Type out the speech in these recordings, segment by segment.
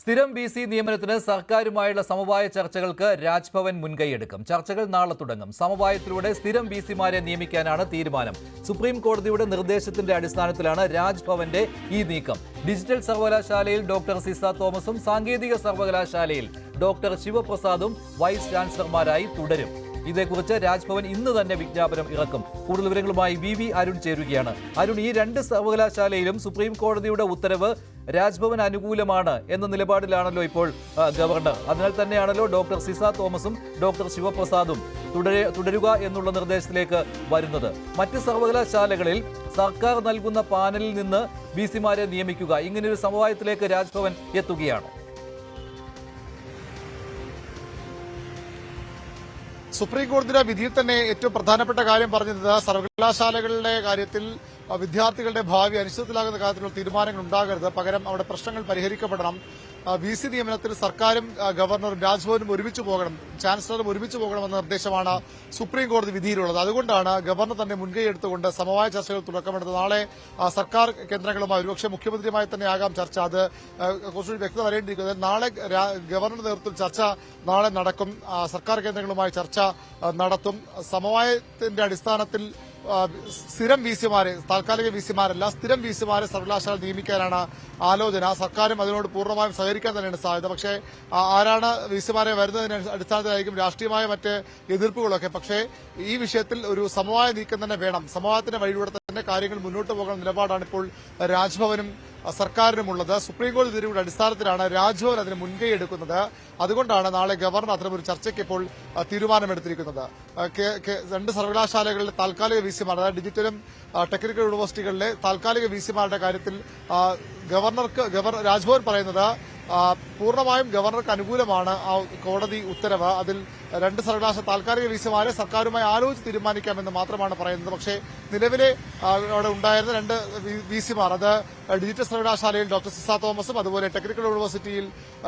സ്ഥിരം ബി.സി. നിയമനത്തിന് സർക്കാരുമായുള്ള സമവായ ചർച്ചകൾക്ക് രാജ്ഭവൻ മുൻകൈയെടുക്കും. ചർച്ചകൾ നാളെ തുടങ്ങും. സമവായത്തിലൂടെ സ്ഥിരം ബി.സിമാരെ നിയമിക്കാനാണ് തീരുമാനം. സുപ്രീം കോടതിയുടെ നിർദ്ദേശത്തിന്റെ അടിസ്ഥാനത്തിലാണ് രാജ്ഭവന്റെ ഈ നീക്കം. ഡിജിറ്റൽ സർവകലാശാലയിൽ ഡോക്ടർ സിസ തോമസും സാങ്കേതിക സർവകലാശാലയിൽ ഡോക്ടർ ശിവപ്രസാദും വൈസ് ചാൻസലർമാരായി തുടരും. ഇതേക്കുറിച്ച് രാജ്ഭവൻ ഇന്ന് തന്നെ വിജ്ഞാപനം ഇറക്കും. കൂടുതൽ വിവരങ്ങളുമായി വി അരുൺ ചേരുകയാണ്. അരുൺ, ഈ രണ്ട് സർവകലാശാലയിലും സുപ്രീം കോടതിയുടെ ഉത്തരവ് രാജ്ഭവൻ അനുകൂലമാണ് എന്ന നിലപാടിലാണല്ലോ ഇപ്പോൾ ഗവർണർ. അതിനാൽ തന്നെയാണല്ലോ ഡോക്ടർ സിസ തോമസും ഡോക്ടർ ശിവപ്രസാദും തുടരുക എന്നുള്ള നിർദ്ദേശത്തിലേക്ക് വരുന്നത്. മറ്റ് സർവകലാശാലകളിൽ സർക്കാർ നൽകുന്ന പാനലിൽ നിന്ന് ബി.സിമാരെ നിയമിക്കുക, ഇങ്ങനെയൊരു സമവായത്തിലേക്ക് രാജ്ഭവൻ എത്തുകയാണ്. സുപ്രീം കോടതിയുടെ വിധിയിൽ തന്നെ ഏറ്റവും പ്രധാനപ്പെട്ട കാര്യം പറഞ്ഞത് സർവകലാശാലകളുടെ കാര്യത്തിൽ വിദ്യാർത്ഥികളുടെ ഭാവി അനിശ്ചിതത്തിലാകുന്ന കാര്യത്തിലുള്ള തീരുമാനങ്ങൾ ഉണ്ടാകരുത്, പകരം അവിടെ പ്രശ്നങ്ങൾ പരിഹരിക്കപ്പെടണം. ബി.സി. നിയമനത്തിൽ സർക്കാരും ഗവർണറും രാജ്ഭവനും ഒരുമിച്ച് പോകണം, ചാൻസലറും ഒരുമിച്ച് പോകണമെന്ന നിർദ്ദേശമാണ് സുപ്രീം കോടതി വിധിയിലുള്ളത്. അതുകൊണ്ടാണ് ഗവർണർ തന്നെ മുൻകൈ എടുത്തുകൊണ്ട് സമവായ ചർച്ചകൾ തുടക്കമിടുന്നത്. നാളെ സർക്കാർ കേന്ദ്രങ്ങളുമായി, ഒരുപക്ഷെ മുഖ്യമന്ത്രിയുമായി തന്നെ ആകാം ചർച്ച. അത് കുറച്ചുകൂടി വ്യക്തത വരേണ്ടിയിരിക്കുന്നത്. നാളെ ഗവർണറുടെ നേതൃത്വത്തിൽ ചർച്ച നാളെ നടക്കും. സർക്കാർ കേന്ദ്രങ്ങളുമായി ചർച്ച നടത്തും. സമവായത്തിന്റെ അടിസ്ഥാനത്തിൽ സ്ഥിരം ബി.സിമാരെ, താൽക്കാലിക ബി.സിമാരല്ല, സ്ഥിരം ബി.സിമാരെ സർവകലാശാല നിയമിക്കാനാണ് ആലോചന. സർക്കാരും അതിനോട് പൂർണ്ണമായും സഹകരിക്കാൻ തന്നെയാണ് സാധ്യത. പക്ഷേ ആരാണ് ബി.സിമാരെ വരുന്നതിന് അടിസ്ഥാനത്തിലായിരിക്കും രാഷ്ട്രീയമായ മറ്റ് എതിർപ്പുകളൊക്കെ. പക്ഷേ ഈ വിഷയത്തിൽ ഒരു സമവായ നീക്കം തന്നെ വേണം. സമവായത്തിന്റെ വഴിയിലൂടെ തന്നെ കാര്യങ്ങൾ മുന്നോട്ട് പോകുന്ന നിലപാടാണ് ഇപ്പോൾ രാജ്ഭവനും സർക്കാരിനുമുള്ളത്. സുപ്രീംകോടതി വിധിയുടെ അടിസ്ഥാനത്തിലാണ് രാജ്ഭവൻ അതിന് മുൻകൈ എടുക്കുന്നത്. അതുകൊണ്ടാണ് നാളെ ഗവർണർ അത്തരമൊരു ചർച്ചയ്ക്ക് ഇപ്പോൾ തീരുമാനമെടുത്തിരിക്കുന്നത്. രണ്ട് സർവകലാശാലകളിലെ താൽക്കാലിക ബി.സിമാർ, അതായത് ഡിജിറ്റലും ടെക്നിക്കൽ യൂണിവേഴ്സിറ്റികളിലെ താൽക്കാലിക ബി.സിമാരുടെ കാര്യത്തിൽ രാജ്ഭവൻ പറയുന്നത് പൂർണ്ണമായും ഗവർണർക്ക് അനുകൂലമാണ് ആ കോടതി ഉത്തരവ്. അതിൽ രണ്ട് സർവകലാശാല താൽക്കാലിക ബി.സിമാരെ സർക്കാരുമായി ആലോചിച്ച് തീരുമാനിക്കാമെന്ന് മാത്രമാണ് പറയുന്നത്. പക്ഷേ നിലവിലെ അവിടെ ഉണ്ടായിരുന്ന രണ്ട് ബി.സിമാർ, അത് ഡിജിറ്റൽ സർവകലാശാലയിൽ ഡോക്ടർ സിസ തോമസും അതുപോലെ ടെക്നിക്കൽ യൂണിവേഴ്സിറ്റിയിൽ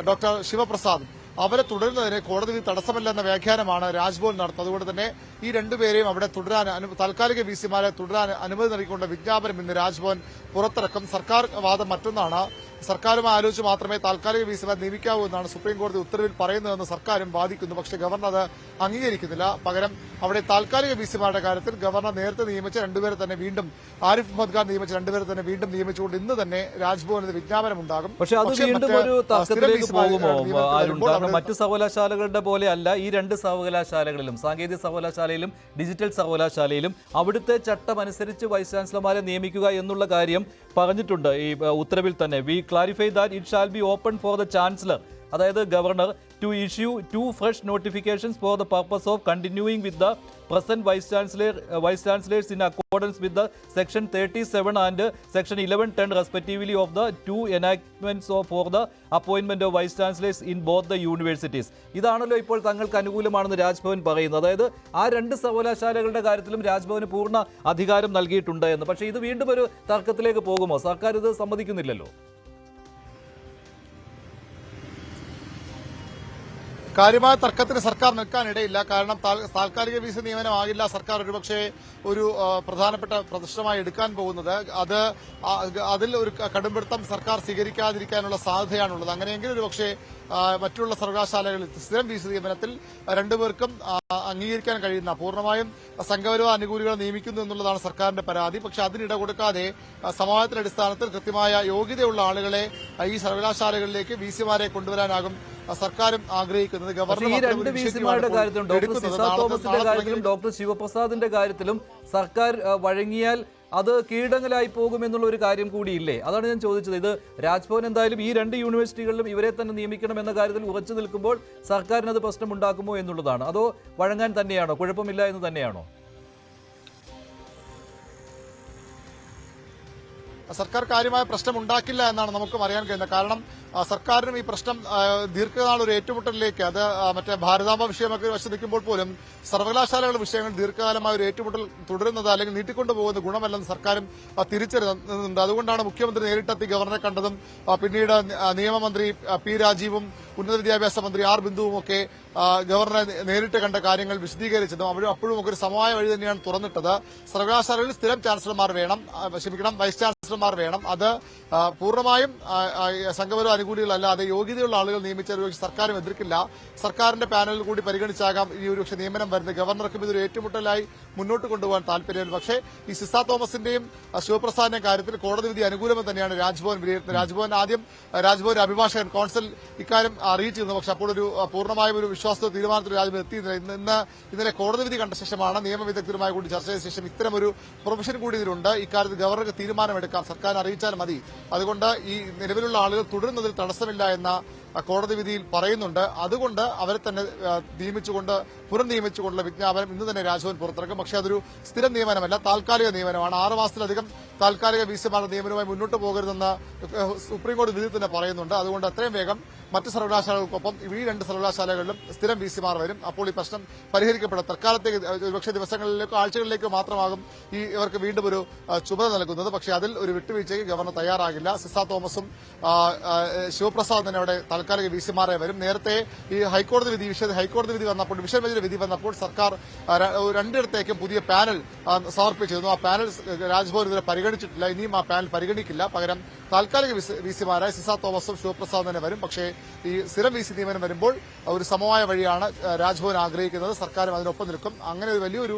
ഡോക്ടർ ശിവപ്രസാദും, അവരെ തുടരുന്നതിന് കോടതി തടസ്സമല്ലെന്ന വ്യാഖ്യാനമാണ് രാജ്ഭവൻ നടത്തുന്നത്. അതുകൊണ്ട് തന്നെ ഈ രണ്ടുപേരെയും അവിടെ തുടരാൻ, താൽക്കാലിക ബി.സിമാരെ തുടരാൻ അനുമതി നൽകിക്കൊണ്ട് വിജ്ഞാപനം ഇന്ന് രാജ്ഭവൻ പുറത്തിറക്കും. സർക്കാർ വാദം മറ്റൊന്നാണ്. സർക്കാരുമായി ആലോചിച്ച് മാത്രമേ താൽക്കാലിക ബി.സിമാരെ നിയമിക്കാവൂ എന്നാണ് സുപ്രീം കോടതി ഉത്തരവിൽ പറയുന്നതെന്ന് സർക്കാരും വാദിക്കുന്നു. പക്ഷേ ഗവർണർ അത് അംഗീകരിക്കുന്നില്ല. പകരം അവിടെ താൽക്കാലിക ബി.സിമാരുടെ കാര്യത്തിൽ ഗവർണർ നേരത്തെ നിയമിച്ച രണ്ടുപേരെ തന്നെ വീണ്ടും, ആരിഫ് മുഹമ്മദ് ഖാൻ നിയമിച്ച രണ്ടുപേരെ തന്നെ വീണ്ടും നിയമിച്ചുകൊണ്ട് ഇന്ന് തന്നെ രാജ്ഭവനിൽ വിജ്ഞാപനം ഉണ്ടാകും. പക്ഷേ അത് വീണ്ടും ഒരു തർക്കത്തിലേക്ക് പോകുമോ അരുൺ? കാരണം മറ്റ് സർവകലാശാലകളുടെ പോലെ അല്ല ഈ രണ്ട് സർവകലാശാലകളിലും, സാങ്കേതിക സർവകലാശാലയിലും ഡിജിറ്റൽ സർവകലാശാലയിലും അവിടുത്തെ ചട്ടം അനുസരിച്ച് വൈസ് ചാൻസലർമാരെ നിയമിക്കുക എന്നുള്ള കാര്യം പറഞ്ഞിട്ടുണ്ട് ഈ ഉത്തരവിൽ തന്നെ. We clarify that it shall be open for the chancellor, അതായത് governor, to issue 2 fresh notifications for the purpose of continuing with the present vice chancellors in accordance with the section 37 and section 1110 respectively of the 2 enactments for the appointment of vice chancellors in both the universities. ഇതാണല്ലോ ഇപ്പോൾ തങ്ങൾക്ക് അനുകൂലമാണെന്ന് രാജ്ഭവൻ പറയുന്നത്. അതായത് ആ രണ്ട് സർവകലാശാലകളുടെ കാര്യത്തിലും രാജ്ഭവന് പൂർണ്ണ അധികാരം നൽകിയിട്ടുണ്ട് എന്ന്. പക്ഷേ ഇത് വീണ്ടും ഒരു തർക്കത്തിലേക്ക് പോകുമോ? സർക്കാർ ഇത് സമ്മതിക്കുന്നില്ലല്ലോ. കാര്യമായ തർക്കത്തിന് സർക്കാർ നിൽക്കാനിടയില്ല. കാരണം താൽക്കാലിക ബി.സി. നിയമനമാകില്ല സർക്കാർ ഒരുപക്ഷെ ഒരു പ്രധാനപ്പെട്ട പ്രശ്നമായി എടുക്കാൻ പോകുന്നത്. അതിൽ ഒരു കടുംപിടുത്തം സർക്കാർ സ്വീകരിക്കാതിരിക്കാനുള്ള സാധ്യതയാണുള്ളത്. അങ്ങനെയെങ്കിൽ ഒരുപക്ഷെ മറ്റുള്ള സർവകലാശാലകളിൽ സ്ഥിരം ബി.സി. നിയമനത്തിൽ രണ്ടുപേർക്കും അംഗീകരിക്കാൻ കഴിയുന്ന, പൂർണ്ണമായും സംഘപരിവാർ അനുകൂലികളെ നിയമിക്കുന്നു എന്നുള്ളതാണ് സർക്കാരിന്റെ പരാതി. പക്ഷെ അതിനിട കൊടുക്കാതെ സമവായത്തിന്റെ അടിസ്ഥാനത്തിൽ കൃത്യമായ യോഗ്യതയുള്ള ആളുകളെ ഈ സർവകലാശാലകളിലേക്ക് ബി.സിമാരെ കൊണ്ടുവരാനാകും സർക്കാരും ആഗ്രഹിക്കുന്നത്. ഈ രണ്ട് ബി.സിമാരുടെ കാര്യത്തിലും ഡോക്ടർ സിസ തോമസിന്റെ കാര്യത്തിലും ഡോക്ടർ ശിവപ്രസാദിന്റെ കാര്യത്തിലും സർക്കാർ വഴങ്ങിയാൽ അത് കീഴടങ്ങലായി പോകുമെന്നുള്ള ഒരു കാര്യം കൂടിയില്ലേ? അതാണ് ഞാൻ ചോദിച്ചത്. ഇത് രാജ്ഭവൻ എന്തായാലും ഈ രണ്ട് യൂണിവേഴ്സിറ്റികളിലും ഇവരെ തന്നെ നിയമിക്കണം എന്ന കാര്യത്തിൽ ഉറച്ചു നിൽക്കുമ്പോൾ സർക്കാരിന് അത് പ്രശ്നമുണ്ടാക്കുമോ എന്നുള്ളതാണ്. അതോ വഴങ്ങാൻ തന്നെയാണോ, കുഴപ്പമില്ല എന്ന് തന്നെയാണോ? സർക്കാർ കാര്യമായ പ്രശ്നം ഉണ്ടാക്കില്ല എന്നാണ് നമുക്കും അറിയാൻ കഴിയുന്നത്. കാരണം സർക്കാരിനും ഈ പ്രശ്നം ദീർഘനാൾ ഒരു ഏറ്റുമുട്ടലിലേക്ക്, അത് മറ്റേ ഭാരതാംബ വിഷയമൊക്കെ വശം നിൽക്കുമ്പോൾ പോലും സർവകലാശാലകളുടെ വിഷയങ്ങൾ ദീർഘകാലമായ ഒരു ഏറ്റുമുട്ടൽ തുടരുന്നത് അല്ലെങ്കിൽ നീട്ടിക്കൊണ്ടുപോകുന്ന ഗുണമല്ലെന്ന് സർക്കാരും തിരിച്ചറിയുന്നുണ്ട്. അതുകൊണ്ടാണ് മുഖ്യമന്ത്രി നേരിട്ടെത്തി ഗവർണറെ കണ്ടതും പിന്നീട് നിയമമന്ത്രി പി രാജീവും ഉന്നത വിദ്യാഭ്യാസ മന്ത്രി ആർ ബിന്ദുവും ഒക്കെ ഗവർണറെ നേരിട്ട് കണ്ട കാര്യങ്ങൾ വിശദീകരിച്ചതും അപ്പോഴും ഒക്കെ ഒരു സമവായ വഴി തന്നെയാണ് തുറന്നിട്ടത്. സർവകലാശാലകളിൽ സ്ഥിരം ചാൻസലർമാർ വേണം, വൈസ് ചാൻസലർമാർ വേണം. അത് പൂർണ്ണമായും സംഘപരിവാർ അനുകൂലികളല്ലാതെ യോഗ്യതയുള്ള ആളുകൾ നിയമിച്ച ഒരുപക്ഷെ സർക്കാരും എതിർക്കില്ല. സർക്കാരിന്റെ പാനലിൽ കൂടി പരിഗണിച്ചാകാം ഈ ഒരുപക്ഷെ നിയമനം വരുന്നത്. ഗവർണർക്കും ഇതൊരു ഏറ്റുമുട്ടലായി മുന്നോട്ട് കൊണ്ടുപോകാൻ താല്പര്യമില്ല. പക്ഷേ ഈ സിസ തോമസിന്റെയും ശിവപ്രസാദിന്റെയും കാര്യത്തിൽ കോടതി വിധി അനുകൂലമെന്ന് തന്നെയാണ് രാജ്ഭവൻ വിലയിരുത്തുന്നത്. രാജ്ഭവൻ അഭിഭാഷകൻ കോൺസൽ ഇക്കാര്യം അറിയിച്ചിരുന്നു. പക്ഷെ അപ്പോൾ ഒരു പൂർണ്ണമായും ഒരു വിശ്വാസ തീരുമാനത്തിൽ രാജ്ഭവൻ എത്തിയിരുന്നില്ല. ഇന്നലെ കോടതി വിധി കണ്ട ശേഷമാണ് നിയമവിദഗ്ധരുമായി കൂടി ചർച്ച ചെയ്ത ശേഷം ഇത്തരമൊരു പ്രൊഫഷൻ കൂടി ഇതിലുണ്ട്. ഇക്കാര്യത്തിൽ ഗവർണർക്ക് തീരുമാനമെടുക്കാം, സർക്കാരിനെ അറിയിച്ചാൽ മതി. അതുകൊണ്ട് ഈ നിലവിലുള്ള ആളുകൾ തുടരുന്നതിൽ തടസ്സമില്ല എന്ന കോടതി വിധിയിൽ പറയുന്നുണ്ട്. അതുകൊണ്ട് അവരെ തന്നെ പുനർനിയമിച്ചുകൊണ്ടുള്ള വിജ്ഞാപനം ഇന്ന് തന്നെ രാജ്ഭവൻ പുറത്തിറക്കും. പക്ഷേ അതൊരു സ്ഥിരം നിയമനമല്ല, താൽക്കാലിക നിയമനമാണ്. 6 മാസത്തിലധികം താൽക്കാലിക വിസിമാരുടെ നിയമനവുമായി മുന്നോട്ട് പോകരുതെന്ന് സുപ്രീംകോടതി വിധി തന്നെ പറയുന്നുണ്ട്. അതുകൊണ്ട് എത്രയും വേഗം മറ്റ് സർവകലാശാലകൾക്കൊപ്പം ഈ 2 സർവകലാശാലകളിലും സ്ഥിരം വിസിമാർ വരും. അപ്പോൾ ഈ പ്രശ്നം പരിഹരിക്കപ്പെടും. തൽക്കാലത്തേക്ക് ഒരുപക്ഷെ ദിവസങ്ങളിലേക്കോ ആഴ്ചകളിലേക്കോ മാത്രമാകും ഇവർക്ക് വീണ്ടും ഒരു ചുമതല നൽകുന്നത്. പക്ഷേ അതിൽ ഒരു വിട്ടുവീഴ്ചയ്ക്ക് ഗവർണർ തയ്യാറാകില്ല. സിസ തോമസും ശിവപ്രസാദ് തന്നെ അവിടെ താൽക്കാലിക വിസിമാരെ വരും. നേരത്തെ ഈ ഹൈക്കോടതി വിധി വന്നപ്പോൾ ഡിവിഷൻ ബെഞ്ചിന്റെ വിധി വന്നപ്പോൾ സർക്കാർ 2 പുതിയ പാനൽ സമർപ്പിച്ചിരുന്നു. ആ പാനൽ രാജ്ഭവൻ ഇതുവരെ പരിഗണിച്ചിട്ടില്ല. ഇനിയും ആ പാനൽ പരിഗണിക്കില്ല. പകരം താൽക്കാലിക വിസിമാരായ സിസ തോമസും ശിവപ്രസാദ് തന്നെ വരും. പക്ഷേ ഈ സ്ഥിരം വിസി നിയമനം വരുമ്പോൾ ഒരു സമവായ വഴിയാണ് രാജ്ഭവൻ ആഗ്രഹിക്കുന്നത്. സർക്കാരും അതിനൊപ്പം നിൽക്കും. അങ്ങനെ ഒരു വലിയൊരു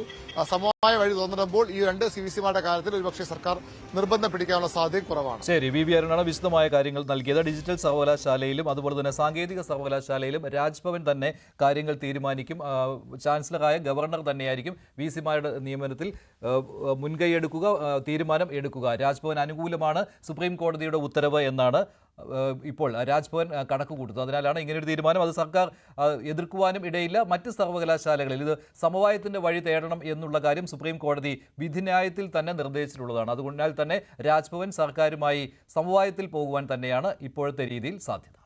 സമവായ വഴി തോന്നുമ്പോൾ ഈ 2 വിസിമാരുടെ കാര്യത്തിൽ ഒരുപക്ഷെ സർക്കാർ നിർബന്ധം പിടിക്കാനുള്ള സാധ്യത കുറവാണ്. ശരി, വി അരുണാണ് വിശദമായ കാര്യങ്ങൾ നൽകിയത്. ഡിജിറ്റൽ സർവകലാശാലയിലും അതുപോലെ തന്നെ സാങ്കേതിക സർവകലാശാലയിലും രാജ്ഭവൻ തന്നെ കാര്യങ്ങൾ തീരുമാനിക്കും. ചാൻസലറായ ഗവർണർ തന്നെയായിരിക്കും വിസിമാരുടെ നിയമനത്തിൽ മുൻകൈയെടുക്കുക, തീരുമാനം എടുക്കുക. രാജ്ഭവൻ അനുകൂലമാണ് സുപ്രീം കോടതിയുടെ ഉത്തരവ് എന്നാണ് ഇപ്പോൾ രാജ്ഭവൻ കണക്ക് കൂട്ടുന്നത്. അതിനാലാണ് ഇങ്ങനെയൊരു തീരുമാനം. അത് സർക്കാർ എതിർക്കുവാനും ഇടയില്ല. മറ്റ് സർവകലാശാലകളിൽ ഇത് സമവായത്തിന്റെ വഴി തേടണം എന്നുള്ള കാര്യം സുപ്രീം കോടതി വിധിന്യായത്തിൽ തന്നെ നിർദ്ദേശിച്ചിട്ടുള്ളതാണ്. അതുകൊണ്ടാൽ തന്നെ രാജ്ഭവൻ സർക്കാരുമായി സമവായത്തിൽ പോകുവാൻ തന്നെയാണ് ഇപ്പോഴത്തെ രീതിയിൽ സാധ്യത.